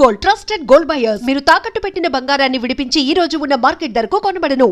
Gold, trusted gold buyers. మీరు తాకట్టు పెట్టిన బంగారాన్ని విడిపించి ఈ రోజు ఉన్న మార్కెట్ ధరకు కొనబడను.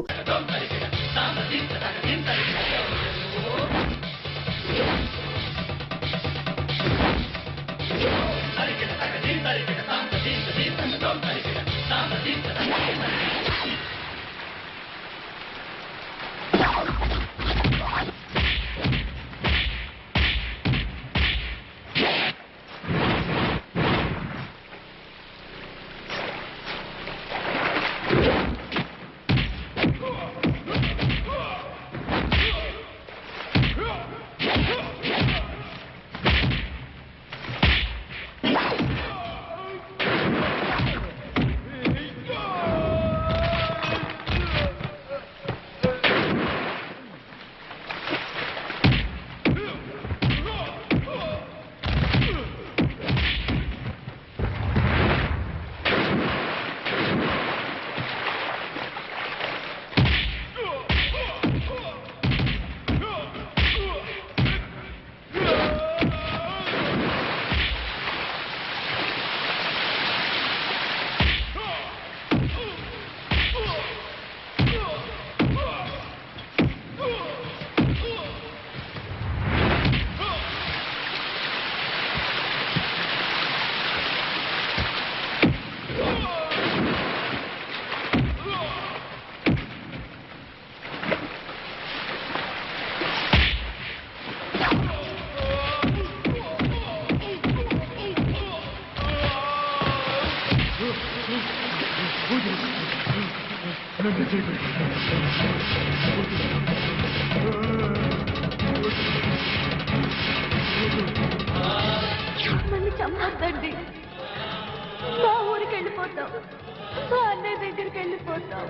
నన్ను చంపొద్దండి. మా ఊరికి వెళ్ళిపోతాం, మా అన్నయ్య దగ్గరికి వెళ్ళిపోతాం.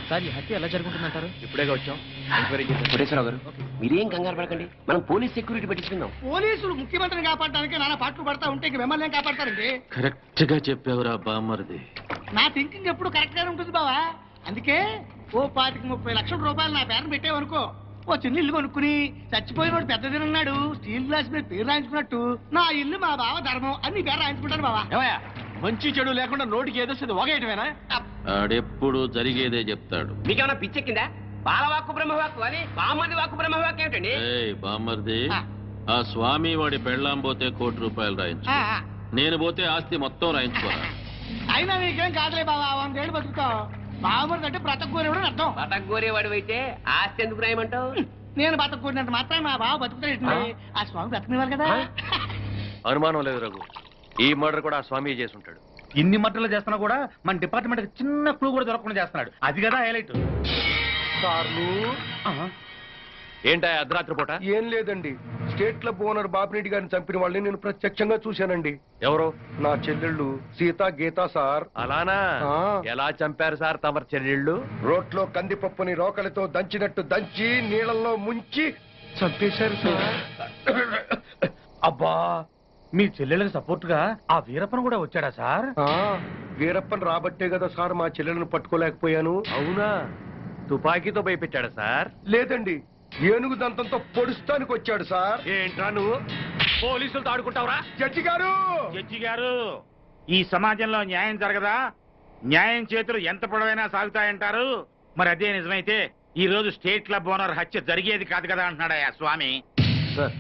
సార్ ఈ హత్య ఎలా జరుగుతుందంటారు? ఇప్పుడేగా వచ్చాం, ఎంక్వైరీ చేశాం. కోటేశ్వరరావు గారు మీరేం కంగారు పడకండి, మనం పోలీస్ సెక్యూరిటీ పెట్టించుకుందాం. పోలీసులు ముఖ్యమంత్రిని కాపాడడానికి నానా పాటలు పడతా ఉంటే ఇంక మిమ్మల్ని ఏం కాపాడతారండి? కరెక్ట్ గా చెప్పావురా బామ్మర్ది. నా థింకింగ్ ఎప్పుడు కరెక్ట్ గానే ఉంటుంది బావా. అందుకే ఓ 25-30 లక్షల రూపాయలు నా పేరును పెట్టేవనుకో, ఓ చిన్న ఇల్లు కొనుక్కుని చచ్చిపోయినోడు పెద్దదినన్నాడు స్టీల్ గ్లాస్ మీద పేరు రాయించుకున్నట్టు నా ఇల్లు మా బావ ధర్మం అని నీ పేరు రాయించుకుంటాను బావా. మంచి చెడు లేకుండా నోటికి ఏదొస్తుంది ఒకేయటమేనా? ఆడెప్పుడు జరిగేదే చెప్తాడు. మీకేమన్నా పిచ్చెక్కిందా? బాలవాక్కు బ్రహ్మవాక్కు అని బామ్మది వాక్కు బ్రహ్మవాక్కు ఏమిటండి? ఏయ్ బామ్మర్ది, ఆ స్వామి వాడి పెళ్ళాం పోతే ₹1,00,00,000 రాయించు, నేను పోతే ఆస్తి మొత్తం రాయించుకోరా. అయినా నీకేం కాదులే బావా, 100 ఏళ్ళు బతుకుతావు. బావమరిది అంటే బ్రతకూరేవాడు అర్థం. బతకగోరేవాడు అయితే ఆస్తి ఎందుకు రాయమంటావు? నేను బతకూరినంత మాత్రం మా బావ బతుకుతాడు. ఆ స్వామి బతకనివ్వాలి కదా. అనుమానం లేదు రఘు, ఈ మర్డర్ కూడా ఆ స్వామి చేసి ఉంటాడు. ఇన్ని మట్టలు చేస్తున్నా కూడా మన డిపార్ట్మెంట్ చిన్న క్లూ కూడా దొరకకుండా చేస్తున్నాడు. అది కదా హైలైట్. ఏంటా అర్ధరాత్రి పూట? ఏం లేదండి, స్టేట్ క్లబ్ ఓనర్ బాపిరెడ్డి గారిని చంపిన వాళ్ళని నేను ప్రత్యక్షంగా చూశానండి. ఎవరు? నా చెల్లెళ్ళు సీత గీత సార్. అలానా? ఎలా చంపారు సార్ తమరి చెల్లెళ్ళు? రోట్లో కందిపప్పుని రోకలితో దంచినట్టు దంచి నీళ్ళల్లో ముంచి చంపేశారు సార్. అబ్బా, మీ చెల్లెళ్ళకి సపోర్ట్ గా ఆ వీరప్పన్ కూడా వచ్చాడా సార్? వీరప్పన్ రాబట్టే కదా సార్ మా చెల్లెలను పట్టుకోలేకపోయాను. అవునా? తుపాకీతో భయపెట్టాడా సార్? లేదండి, ఏనుగు దంతంతో పొడుస్తానికి వచ్చాడు సార్. ఏంట్రా నువ్వు పోలీసులతో ఆడుకుంటావురా? జడ్జి గారు, జడ్జి గారు, ఈ సమాజంలో న్యాయం జరగదా? న్యాయం చేతులు ఎంత పొడవైనా సాగుతాయంటారు. మరి అదే నిజమైతే ఈ రోజు స్టేట్ క్లబ్ ఓనర్ హత్య జరిగేది కాదు కదా అంటున్నాడయ్యా స్వామి. సార్,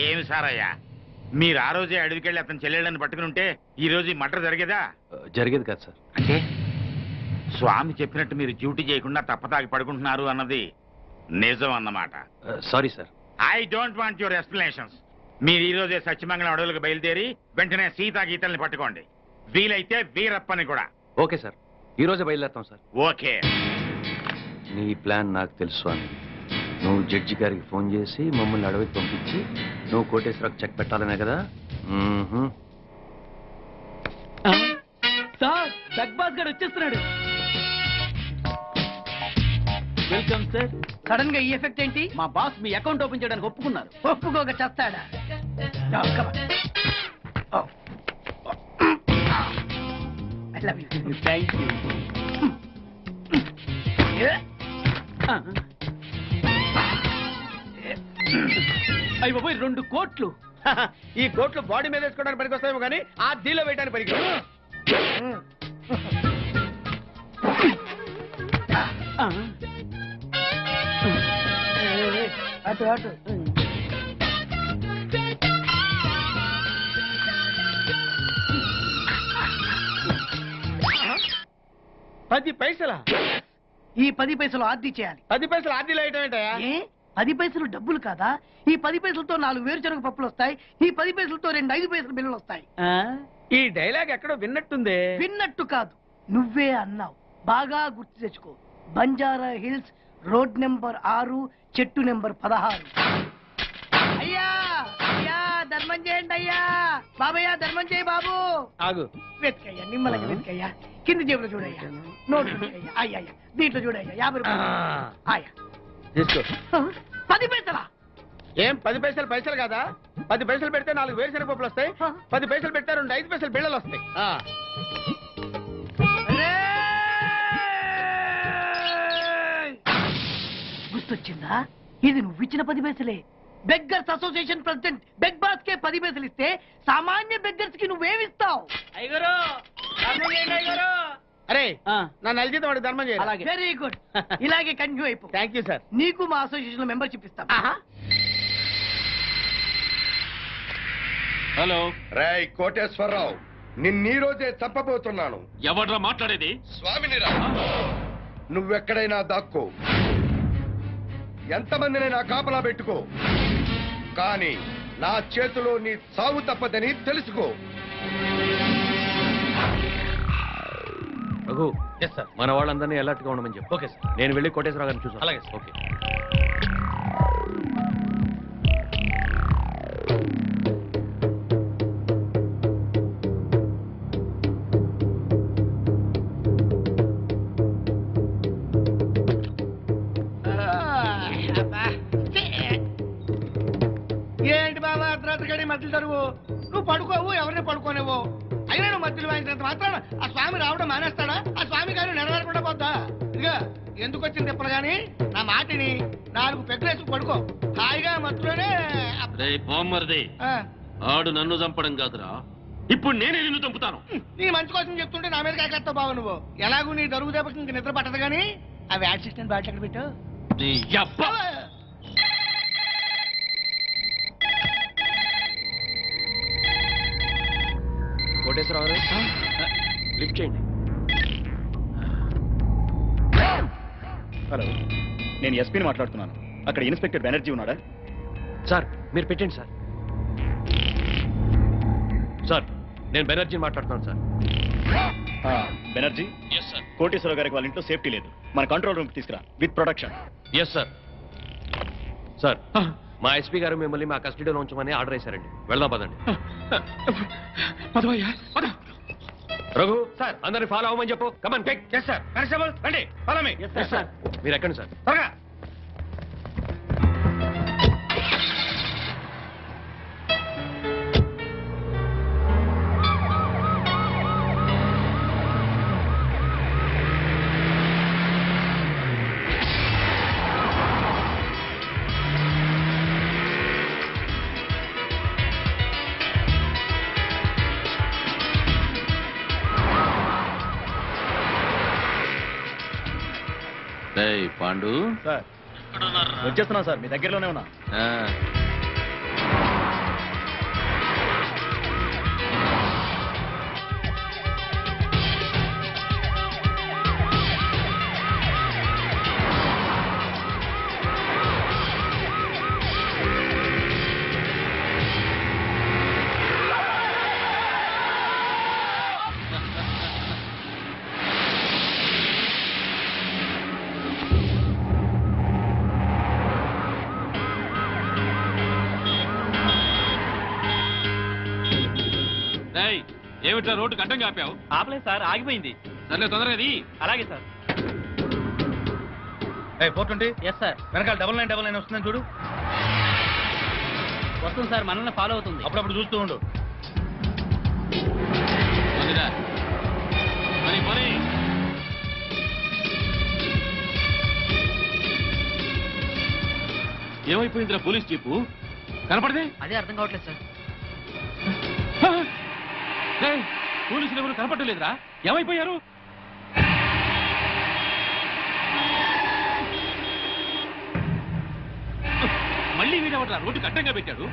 ఏమి సార్ అయ్యా, మీరు ఆ రోజే అడవికెళ్ళి అతను చెల్లెళ్ళని పట్టుకుని ఉంటే ఈ రోజు ఈ మర్డర్ జరిగేదా? జరిగేది కాదు సార్. అంటే స్వామి చెప్పినట్టు మీరు డ్యూటీ చేయకుండా తప్పతాగి పడుకుంటున్నారు అన్నది నిజం అన్నమాట. Sorry sir. I don't want your explanations. మీరు ఈ రోజే సత్యమంగళం అడవులకు బయలుదేరి వెంటనే సీతా గీతల్ని పట్టుకోండి. వీలైతే వీరప్పని కూడా. ఓకే సార్, ఈ రోజే బయలుదేరుతాం సార్. ఓకే. నీ ప్లాన్ నాకు తెలుసు స్వామి. నువ్వు జడ్జి గారికి ఫోన్ చేసి మమ్మల్ని అడవికి పంపించి నువ్వు కోటేశ్వరకు చెక్ పెట్టాలనే కదా? సార్ బిగ్ బాస్ గారు వచ్చేస్తున్నాడు. Welcome sir. సడన్ గా ఈ ఎఫెక్ట్ ఏంటి? మా బాస్ మీ అకౌంట్ ఓపెన్ చేయడానికి ఒప్పుకున్నారు. ఒప్పుకోక చేస్తాడా? Thank you. అయ్యి బాబోయ్ 2 కోట్లు. ఈ కోట్లు బాడీ మీద వేసుకోవడానికి పనికి వస్తాయేమో కానీ ఆ దీలో వేయడానికి పనికి అటు అటు. పైసలా? ఈ 10 పైసలు ఆర్డీ చేయాలి. 10 పైసలు ఆర్డీలో వేయటం ఏంటయ్యా? ఏ 10 పైసలు డబ్బులు కాదా? ఈ 10 పైసలతో 4 వేరుశనగ పప్పులు వస్తాయి. ఈ 10 పైసలతో 2 5 పైసల బిల్లులు వస్తాయి. ఈ డైలాగ్ ఎక్కడో విన్నట్టుంది. విన్నట్టు కాదు, నువ్వే అన్నావు. బాగా గుర్తు తెచ్చుకో. బంజారా హిల్స్, రోడ్ నెంబర్ 6, చెట్టు నెంబర్ 16. అయ్యా అయ్యా ధర్మం చేయండి అయ్యా. బాబయ్యా ధర్మం చేయి బాబు. ఆగు. వెతికయ్యా, నిమ్మలకి వెతికయ్యా. కింది జేబులో చూడయ్యా. నోట్ వెతికయ్యా. అయ్యా దీంట్లో చూడయ్యా. 50 రూపాయలు. అయ్యా తీసుకో. 10 పైసలా? ఏం 10 పైసలు పైసలు కాదా? 10 పైసలు పెడితే 4 వేరుశనగ పప్పులు వస్తాయి. 10 పైసలు పెడితే 2 5 పైసలు బిళ్ళలు వస్తాయి. గుర్తొచ్చిందా? ఇది నువ్వు ఇచ్చిన 10 పైసలే. Beggars association president Big Boss కే 10 పైసలు ఇస్తే సామాన్య బెగ్గర్స్ కి నువ్వేమిస్తావు? అరే నా నెల జీతం వాడికి ధర్మం చేయాలి. Very good. ఇలాగే కంటిన్యూ అయిపో. Thank you sir. నీకు మా అసోసియేషన్ లో మెంబర్షిప్ ఇస్తాం. హలో. రేయ్ కోటేశ్వరరావు, నిన్నీ రోజే చంపబోతున్నాను. ఎవడ్రా మాట్లాడేది? స్వామినిరా. నువ్వెక్కడైనా దాక్కో, ఎంతమందినైనా కాపలా పెట్టుకో, కానీ నా చేతిలో నీ సావు తప్పదని తెలుసుకో. రఘు, మన వాళ్ళందరినీ అలర్ట్ గా ఉండమని చెప్పు. Okay sir. నేను వెళ్ళి కోటేశ్వరరావు గారిని చూసాను. అలాగే. ఓకే. ఏంటి బాబా అర్ధరాత్రి గడి మధ్యలో తరువు? నువ్వు పడుకోవు, ఎవరిని పడుకోనేవో. అయినా నువ్వు మధ్యలో వాయించినంత మాత్రాన ఆ స్వామి రావడం మానేస్తాడా? ఆ స్వామి గారు నెరవేరకుండా పోద్దా? ఇదిగా ఎందుకు వచ్చింది తిప్పలు గాని నా మాటిని 4 పెగ్గలేసుకు పడుకో. హాయిగా మత్తులోనే. రే బామ్మర్ది, ఆడు నన్ను చంపడం కాదురా, ఇప్పుడు నేనే నిన్ను చంపుతాను. నీ మంచి కోసం చెప్తుంటే నా మీద కాకెత్తావు బాబు నువ్వు. ఎలాగూ నీ దరుగు దెబ్బకి ఇంక నిద్ర పట్టదు కానీ ఆ వ్యాట్ సిస్టమ్ బాటిల్ ఎక్కడ పెట్టు. నీ యబ్బ. కోటేశ్వరరావు గారు, లిఫ్ట్ చేయండి. హలో, నేను ఎస్పీని మాట్లాడుతున్నాను. అక్కడ ఇన్స్పెక్టర్ బెనర్జీ ఉన్నాడా? సార్ మీరు పెట్టండి సార్. సార్ నేను బెనర్జీని మాట్లాడుతున్నాను సార్. బెనర్జీ, కోటేశ్వరరావు గారికి వాళ్ళ ఇంట్లో సేఫ్టీ లేదు. మన కంట్రోల్ రూమ్కి తీసుకురా with protection. Yes sir. Sir మా ఎస్పీ గారు మిమ్మల్ని మా కస్టడీలో ఉంచమని ఆర్డర్ చేశారండి. వెళ్దాం పదండి. రఘు సార్, అందరిని ఫాలో అవ్వమని చెప్పు. Come on take. Yes sir. Constable రండి, ఫాలో మీ. సార్ మీరు ఎక్కండి సార్. త్వరగా. పాండు సార్ వచ్చేస్తున్నాం సార్, మీ దగ్గరలోనే ఉన్నా. ఏమిట్రా రోడ్డు గడ్డంగా ఆపావు? ఆపలేదు సార్, ఆగిపోయింది. సర్లే తొందరగా అది. అలాగే సార్. 420. Yes sir. వెనకాల 9999 వస్తుందని చూడు. వస్తుంది సార్, మనల్ని ఫాలో అవుతుంది. అప్పుడప్పుడు చూస్తూ ఉండు. పోనీరా. పోనీ. ఏమైపోయిందిరా పోలీస్ జీపు? కనపడదే? అదే అర్థం కావట్లేదు సార్. పోలీసులు ఎవరు కనపడలేదురా? ఏమైపోయారు? మళ్ళీ వీడెవడరా రోడ్డుకి అడ్డంగా పెట్టాడు?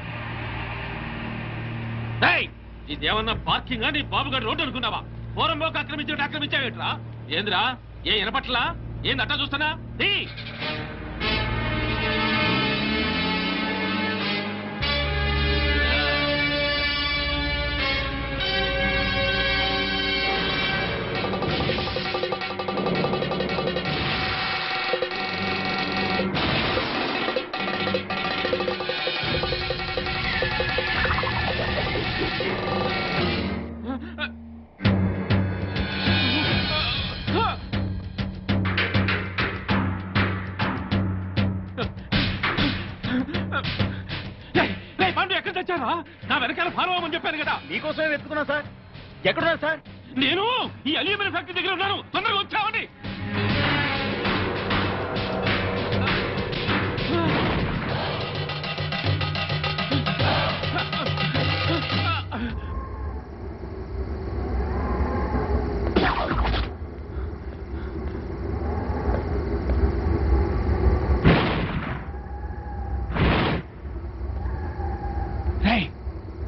ఇదేమన్నా పార్కింగ్ నీ బాబుగారు రోడ్డు అనుకున్నావా? పోరంబోకి ఆక్రమించావేట్రా? ఏంద్రా ఏ వినపట్లా? ఏంది అట్టా చూస్తున్నా? ఎక్కడ తెచ్చారా? నా వెనకాల ఫాలో అవ్వమని చెప్పాను కదా. మీకోసమే వెతుకున్నా సార్. ఎక్కడున్నారు సార్? నేను ఈ అల్యూమినియం ఫ్యాక్టరీ దగ్గర ఉన్నాను. తొందరగా వచ్చావని.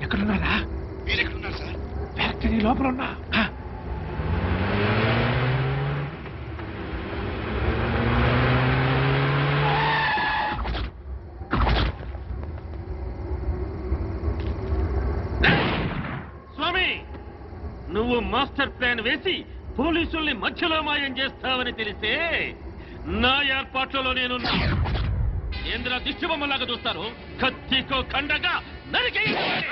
ఎక్కడున్నారా? మీరెక్కడున్నారు సార్? ఫ్యాక్టరీ లోపల ఉన్నా. స్వామి, నువ్వు మాస్టర్ ప్లాన్ వేసి పోలీసుల్ని మధ్యలో మాయం చేస్తావని తెలిసే నా ఏర్పాట్లలో నేనున్నా. ఏంద్ర దిష్టి బొమ్మలాగా చూస్తారు? కత్తికో ఖండగా నరికేయండి.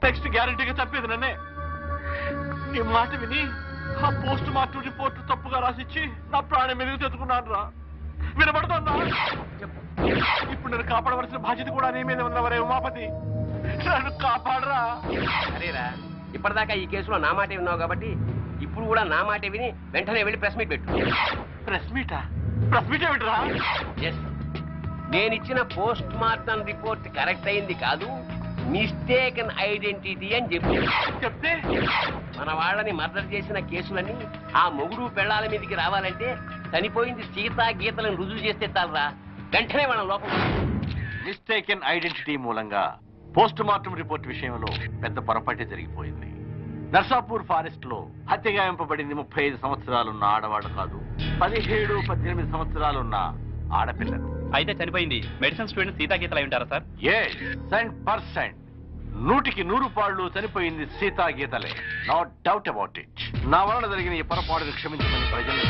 నెక్స్ట్ గ్యారంటీగా తప్పేది నన్నే. ఈ మాట విని ఆ పోస్ట్ మార్టం రిపోర్ట్ తప్పుగా రాసిచ్చి నా ప్రాణం మీదకి తెచ్చుకున్నాను రా. వినబడుతుందా? ఇప్పుడు నేను కాపాడవలసిన బాధ్యత కూడా నీ మీద ఉన్నవరే ఉమాపతి. నన్ను కాపాడరా. సరేరా, ఇప్పటిదాకా ఈ కేసులో నా మాట విన్నావు కాబట్టి ఇప్పుడు కూడా నా మాట విని వెంటనే వెళ్ళి ప్రెస్ మీట్ పెట్టు. ప్రెస్ మీటా? ప్రెస్ మీట్ ఏమిట్రా? ఎస్, నేను ఇచ్చిన పోస్ట్ మార్టం రిపోర్ట్ కరెక్ట్ అయింది కాదు, మిస్టేకన్ ఐడెంటిటీ అని చెప్తే మన వాళ్ళని మర్డర్ చేసిన కేసులని ఆ మొగుడు పెళ్ళాల మీదకి రావాలంటే చనిపోయింది సీతా గీతలను రుజువు చేస్తే చాలరా, వెంటనే మన లోపల. మిస్టేకెన్ ఐడెంటిటీ మూలంగా పోస్ట్ మార్టం రిపోర్ట్ విషయంలో పెద్ద పొరపాటే జరిగిపోయింది. నర్సాపూర్ ఫారెస్ట్ లో హత్యగాయింపబడింది 35 సంవత్సరాలున్న ఆడవాడు కాదు, 17-18 సంవత్సరాలున్న ఆడపిల్లలు. అయితే చనిపోయింది మెడిసిన్ స్టూడెంట్ సీతాగీతలు అయి ఉంటారా సార్? 100%, 100కి 100 చనిపోయింది సీతాగీతలే. No doubt about it. నా వలన జరిగిన ఈ పొరపాటును క్షమించమని ప్రజలను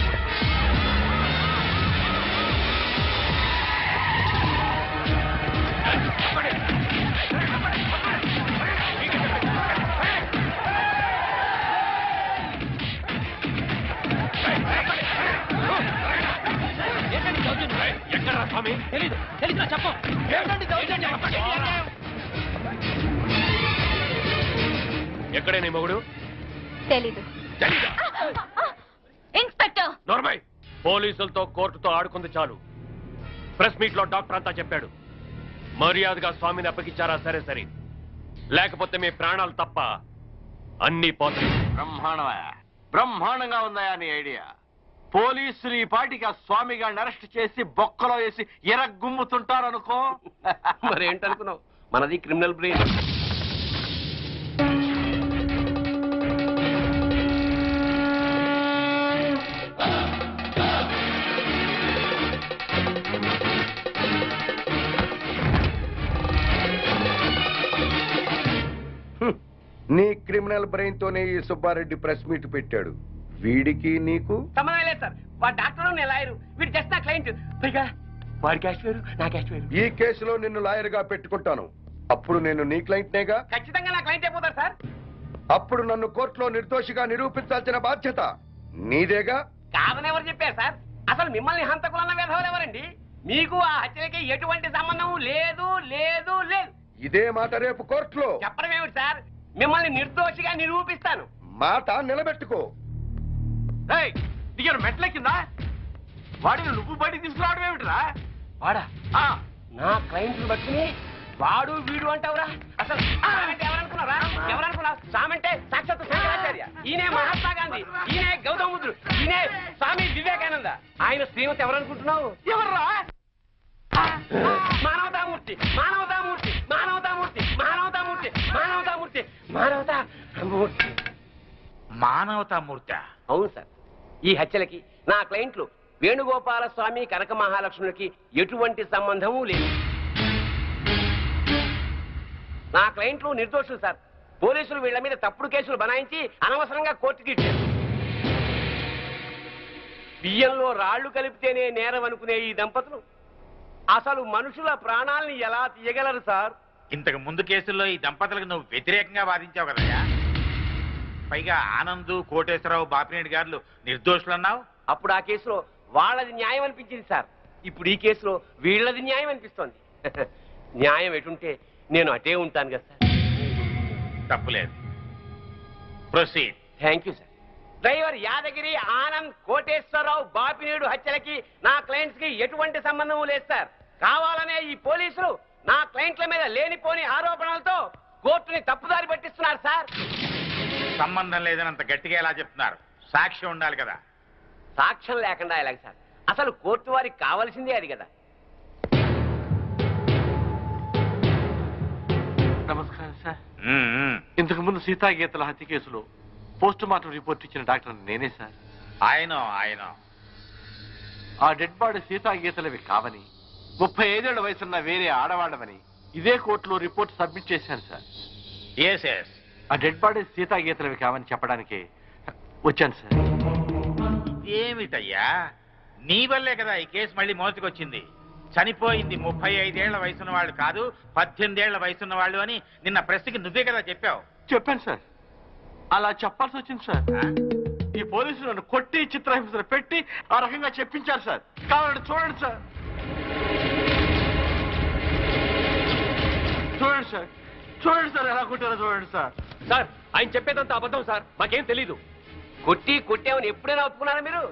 ఎక్కడ స్వామి? తెలీదు చెప్పు. ఎక్కడే నీ మొగుడు? తెలీదు. ఇన్స్పెక్టర్ నోర్మై, పోలీసులతో కోర్టుతో ఆడుకుంది చాలు. ప్రెస్ మీట్ లో డాక్టర్ అంతా చెప్పాడు. మర్యాదగా స్వామిని అప్పగించారా సరే సరే, లేకపోతే మీ ప్రాణాలు తప్ప అన్ని పోతాయి. బ్రహ్మాండంగా ఉందా నీ ఐడియా? పోలీసులు ఈ పాటికి ఆ స్వామి గారిని అరెస్ట్ చేసి బొక్కలో వేసి ఎరగుమ్ముతుంటారనుకో. మరేంటనుకున్నావు, మనది క్రిమినల్ బ్రెయిన్. నీ క్రిమినల్ బ్రెయిన్ తోనే ఈ సుబ్బారెడ్డి ప్రెస్ మీట్ పెట్టాడు. వీడికి నీకు సంబంధం లేదు సార్. వాడు డాక్టర్, నేను లాయరు, వీడు జస్ట్ నా క్లయింట్. పైగా వాడి క్యాష్ వేరు, నా క్యాష్ వేరు. ఈ కేసులో నిన్ను లాయర్ గా పెట్టుకుంటాను. అప్పుడు నేను నీ క్లయింట్నేగా. ఖచ్చితంగా నా క్లయింట్ అయిపోతారు సార్. అప్పుడు నన్ను కోర్టులో నిర్దోషిగా నిరూపించాల్సిన బాధ్యత నీదేగా. కాదని ఎవరు చెప్పారు సార్? అసలు మిమ్మల్ని హంతకులన్న వేధవులు ఎవరండి? మీకు ఆ హత్యలకి ఎటువంటి సంబంధం లేదు లేదు లేదు. ఇదే మాట రేపు కోర్టులో చెప్పడం ఏమిటి సార్? మిమ్మల్ని నిర్దోషిగా నిరూపిస్తాను. మాట నిలబెట్టుకో. దిగారు మెట్ల కింద. వాడిని నువ్వు బయటికి తీసుకురావడం ఏమిటిరా? వాడా? నా క్లయింట్ పట్టుకుని వాడు వీడు అంటావురా? అసలు ఎవరనుకున్నారా? ఎవరనుకున్నావు? సామంటే సాక్షాత్ శంకరాచార్య, ఈయనే మహాత్మా గాంధీ, ఈయనే గౌతమ బుద్ధుడు, ఈయనే స్వామి వివేకానంద. ఆయన శ్రీమతి ఎవరనుకుంటున్నావు? ఎవర్రా? మానవతామూర్తి, మానవతామూర్తి, మానవతామూర్తి, మానవతామూర్తి, మానవతామూర్తి, మానవతామూర్తి. మానవతామూర్తి? అవును సార్. ఈ హత్యలకి నా క్లయింట్లు వేణుగోపాల స్వామి, కనక మహాలక్ష్ములకి ఎటువంటి సంబంధము లేదు. నా క్లయింట్లు నిర్దోషులు సార్. పోలీసులు వీళ్ల మీద తప్పుడు కేసులు బనాయించి అనవసరంగా కోర్టుకి ఇచ్చారు. బియ్యంలో రాళ్లు కలిపితేనే నేరం అనుకునే ఈ దంపతులు అసలు మనుషుల ప్రాణాలని ఎలా తీయగలరు సార్? ఇంతకు ముందు కేసుల్లో ఈ దంపతులకు నువ్వు వ్యతిరేకంగా వాదించావు కదయ్యా. పైగా ఆనంద్, కోటేశ్వరరావు, బాపినేని గారు నిర్దోషులు అన్నావు. అప్పుడు ఆ కేసులో వాళ్ళది న్యాయం అనిపించింది సార్. ఇప్పుడు ఈ కేసులో వీళ్ళది న్యాయం అనిపిస్తోంది. న్యాయం ఎటుంటే నేను అటే ఉంటాను కదా సార్. తప్పులేదు. Proceed. Thank you sir. Driver Yadagiri, Anand, Koteswararao, Bapineedu హత్యలకి నా క్లయింట్స్ కి ఎటువంటి సంబంధం లేదు సార్. కావాలనే ఈ పోలీసులు నా క్లయింట్ల మీద లేనిపోని ఆరోపణలతో కోర్టుని తప్పుదారి పట్టిస్తున్నారు సార్. సంబంధం లేదని అంత గట్టిగా ఎలా చెప్తున్నారు? సాక్ష్యం ఉండాలి కదా. సాక్ష్యం లేకుండా ఎలాగ సార్? అసలు కోర్టు వారికి కావాల్సిందే అది కదా. నమస్కారం సార్. ఇంతకు ముందు సీతాగీతల హత్య కేసులో పోస్ట్ మార్టం రిపోర్ట్ ఇచ్చిన డాక్టర్ నేనే సార్. ఆయన ఆ డెడ్ బాడీ సీతాగీతలవి కావని, 35 ఏళ్ల వయసున్న వేరే ఆడవాళ్ళమని ఇదే కోర్టులో రిపోర్ట్ సబ్మిట్ చేశాను సార్. ఆ డెడ్ బాడీ సీతాగీతలవి కావని చెప్పడానికి వచ్చాను సార్. ఏమిటయ్యా, నీ వల్లే కదా ఈ కేసు మళ్ళీ మోసుకొచ్చింది. చనిపోయింది 35 ఏళ్ల వయసున్న వాళ్ళు కాదు 18 ఏళ్ల వయసున్న వాళ్ళు అని నిన్న ప్రెస్కి నువ్వే కదా చెప్పావు. చెప్పాను సార్, అలా చెప్పాల్సి వచ్చింది సార్. ఈ పోలీసులు నన్ను కొట్టి చిత్రహింసలు పెట్టి ఆ రకంగా చెప్పించారు సార్. కావాలంటే చూడండి సార్, చూడండి సార్, చూడండి సార్ ఎలా కొట్టారో చూడండి సార్. సార్ ఆయన చెప్పేదంతా అబద్ధం సార్, మాకేం తెలీదు. కొట్టామని ఎప్పుడైనా ఒప్పుకున్నారా మీరు?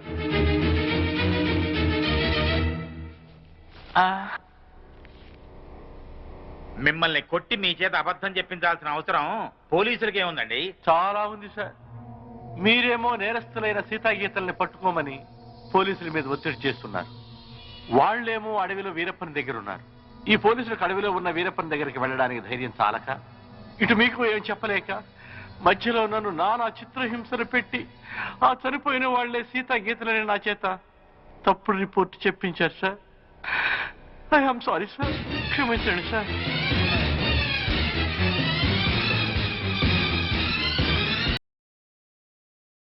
మిమ్మల్ని కొట్టి మీ చేత అబద్ధం చెప్పించాల్సిన అవసరం పోలీసులకే ఉందండి. చాలా ఉంది సార్. మీరేమో నేరస్తులైన సీతాగీతల్ని పట్టుకోమని పోలీసుల మీద ఒత్తిడి చేస్తున్నారు. వాళ్లేమో అడవిలో వీరప్పని దగ్గర ఉన్నారు. ఈ పోలీసులకు అడవిలో ఉన్న వీరప్పని దగ్గరికి వెళ్ళడానికి ధైర్యం చాలక, ఇటు మీకు ఏం చెప్పలేక మధ్యలో నన్ను నానా చిత్రహింసలు పెట్టి ఆ చనిపోయిన వాళ్లే సీతాగీతలని నా చేత తప్పుడు రిపోర్ట్ చెప్పించారు sir. I am sorry sir, క్షమించండి సార్.